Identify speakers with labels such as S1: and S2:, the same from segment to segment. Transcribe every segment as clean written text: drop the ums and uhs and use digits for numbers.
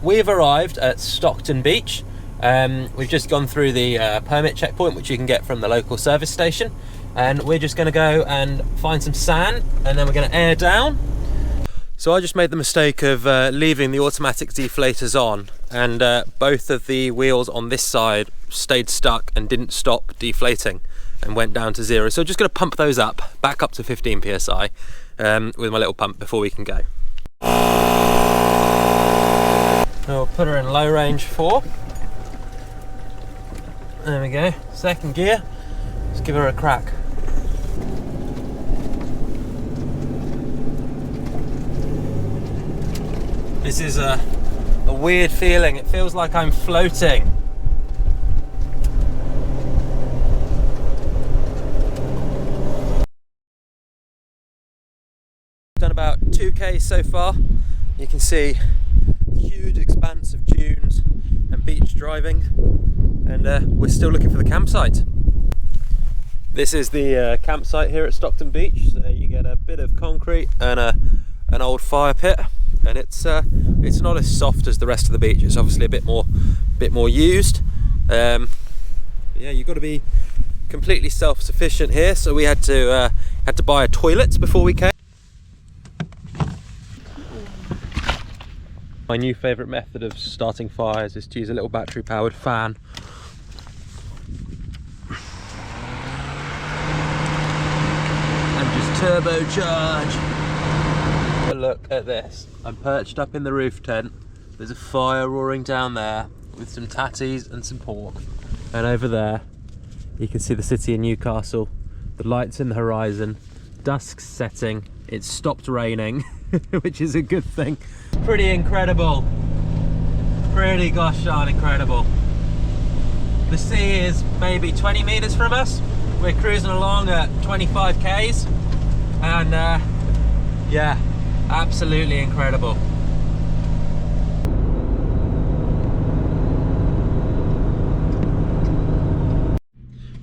S1: we've arrived at Stockton Beach. We've just gone through the permit checkpoint, which you can get from the local service station, and we're just going to go and find some sand, and then we're going to air down. So I just made the mistake of leaving the automatic deflators on, and both of the wheels on this side stayed stuck and didn't stop deflating and went down to 0. So I'm just going to pump those up, back up to 15 psi with my little pump before we can go. We'll put her in low range 4. There we go, second gear. Let's give her a crack. This is a weird feeling. It feels like I'm floating. Done about 2k so far. You can see the huge expanse of dunes and beach driving, and we're still looking for the campsite. This is the campsite here at Stockton Beach. So you get a bit of concrete and an old fire pit, and it's not as soft as the rest of the beach. It's obviously a bit more used. Yeah, you've got to be completely self-sufficient here. So we had to buy a toilet before we came. My new favourite method of starting fires is to use a little battery-powered fan. And just turbocharge. Look at this. I'm perched up in the roof tent. There's a fire roaring down there with some tatties and some pork. And over there, you can see the city of Newcastle. The lights in the horizon. Dusk's setting. It's stopped raining, which is a good thing. Pretty incredible. Pretty gosh darn incredible. The sea is maybe 20 meters from us. We're cruising along at 25 k's, and yeah, absolutely incredible.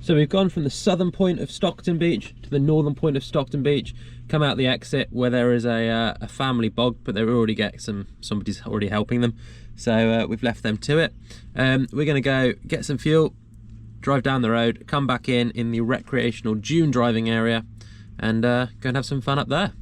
S1: So we've gone from the southern point of Stockton Beach to the northern point of Stockton Beach, come out the exit where there is a family bog, but they've already got somebody's already helping them. So we've left them to it. We're gonna go get some fuel, drive down the road, come back in the recreational dune driving area, and go and have some fun up there.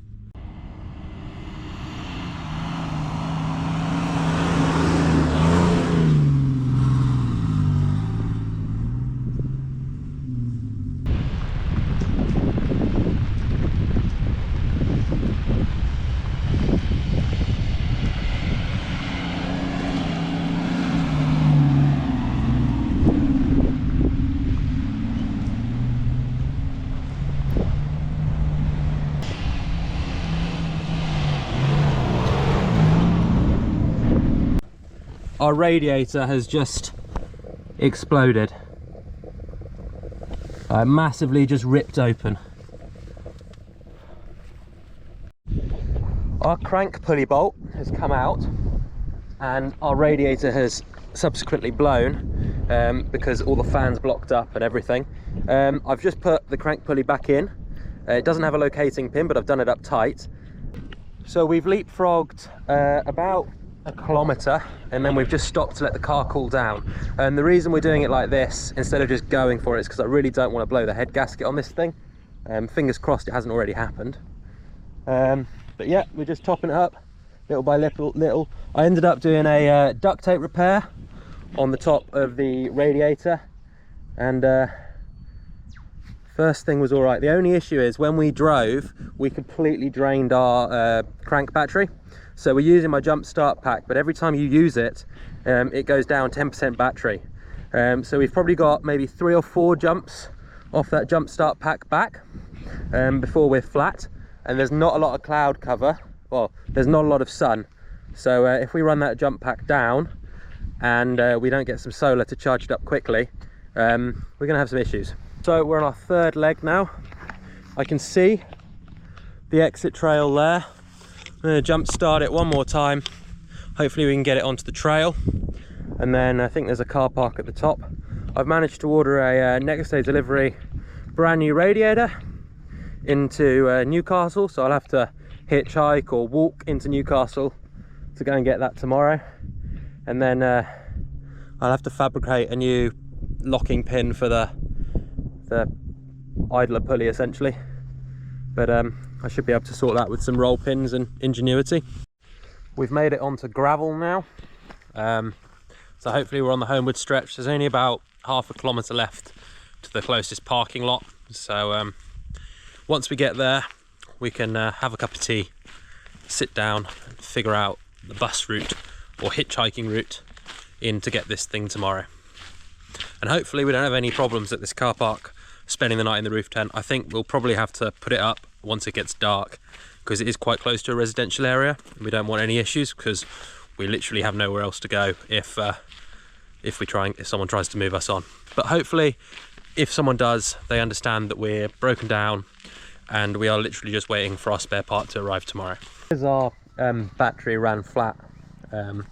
S1: Our radiator has just exploded. Massively just ripped open. Our crank pulley bolt has come out, and our radiator has subsequently blown because all the fans blocked up and everything. I've just put the crank pulley back in. It doesn't have a locating pin, but I've done it up tight. So we've leapfrogged about a kilometre, and then we've just stopped to let the car cool down. And the reason we're doing it like this instead of just going for it is because I really don't want to blow the head gasket on this thing. Fingers crossed it hasn't already happened. But yeah, we're just topping it up little by little. I ended up doing a duct tape repair on the top of the radiator, and first thing was all right. The only issue is when we drove, we completely drained our crank battery. So we're using my jump start pack, but every time you use it, it goes down 10% battery. So we've probably got maybe 3 or 4 jumps off that jump start pack back before we're flat. And there's not a lot of cloud cover. Well, there's not a lot of sun. So if we run that jump pack down and we don't get some solar to charge it up quickly, we're gonna have some issues. So we're on our 3rd leg now. I can see the exit trail there. I'm going to jump start it one more time. Hopefully we can get it onto the trail. And then I think there's a car park at the top. I've managed to order a next day delivery brand new radiator into Newcastle, so I'll have to hitchhike or walk into Newcastle to go and get that tomorrow. and then I'll have to fabricate a new locking pin for the idler pulley essentially, but I should be able to sort that with some roll pins and ingenuity. We've made it onto gravel now, so hopefully we're on the homeward stretch. There's only about half a kilometre left to the closest parking lot, so once we get there we can have a cup of tea, sit down and figure out the bus route or hitchhiking route in to get this thing tomorrow. And hopefully we don't have any problems at this car park spending the night in the roof tent. I think we'll probably have to put it up once it gets dark, because it is quite close to a residential area and we don't want any issues, because we literally have nowhere else to go if someone tries to move us on. But hopefully if someone does, they understand that we're broken down and we are literally just waiting for our spare part to arrive tomorrow. Because our battery ran flat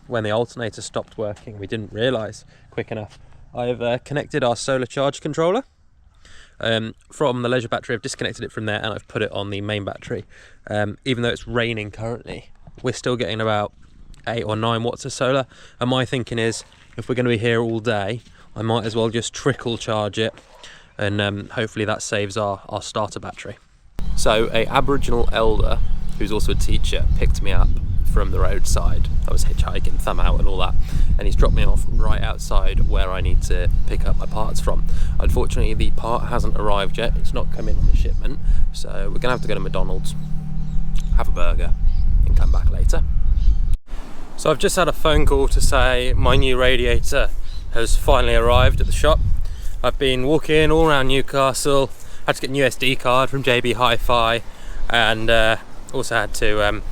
S1: when the alternator stopped working, we didn't realise quick enough. I've connected our solar charge controller from the leisure battery. I've disconnected it from there and I've put it on the main battery. Even though it's raining currently, we're still getting about 8 or 9 watts of solar, and my thinking is if we're going to be here all day, I might as well just trickle charge it, and hopefully that saves our starter battery. So a Aboriginal elder who's also a teacher picked me up from the roadside. I was hitchhiking, thumb out and all that, and he's dropped me off right outside where I need to pick up my parts from. Unfortunately the part hasn't arrived yet, it's not come in on the shipment, so we're gonna have to go to McDonald's, have a burger and come back later. So I've just had a phone call to say my new radiator has finally arrived at the shop. I've been walking all around Newcastle, had to get a new SD card from JB Hi-Fi, and also had to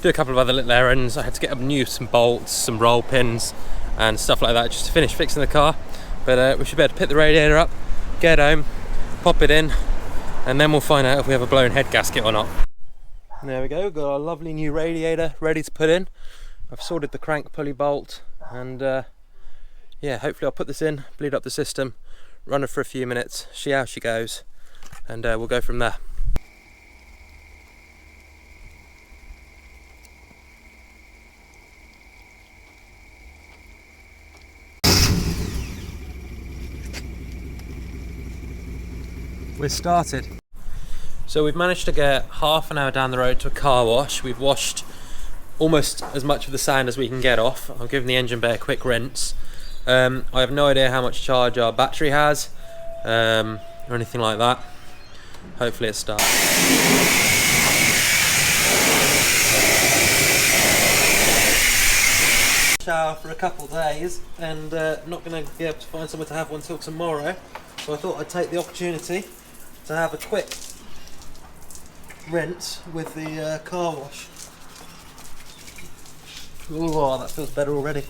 S1: do a couple of other little errands. I had to get some bolts, some roll pins and stuff like that just to finish fixing the car. But we should be able to pick the radiator up, get home, pop it in, and then we'll find out if we have a blown head gasket or not. And there we go, got our lovely new radiator ready to put in. I've sorted the crank pulley bolt, and yeah, hopefully I'll put this in, bleed up the system, run her for a few minutes, see how she goes, and we'll go from there. We're started. So we've managed to get half an hour down the road to a car wash. We've washed almost as much of the sand as we can get off. I've given the engine bay a quick rinse. I have no idea how much charge our battery has or anything like that. Hopefully it starts. Shower for a couple of days, and not going to be able to find somewhere to have one till tomorrow, so I thought I'd take the opportunity to have a quick rinse with the car wash. Oh, that feels better already.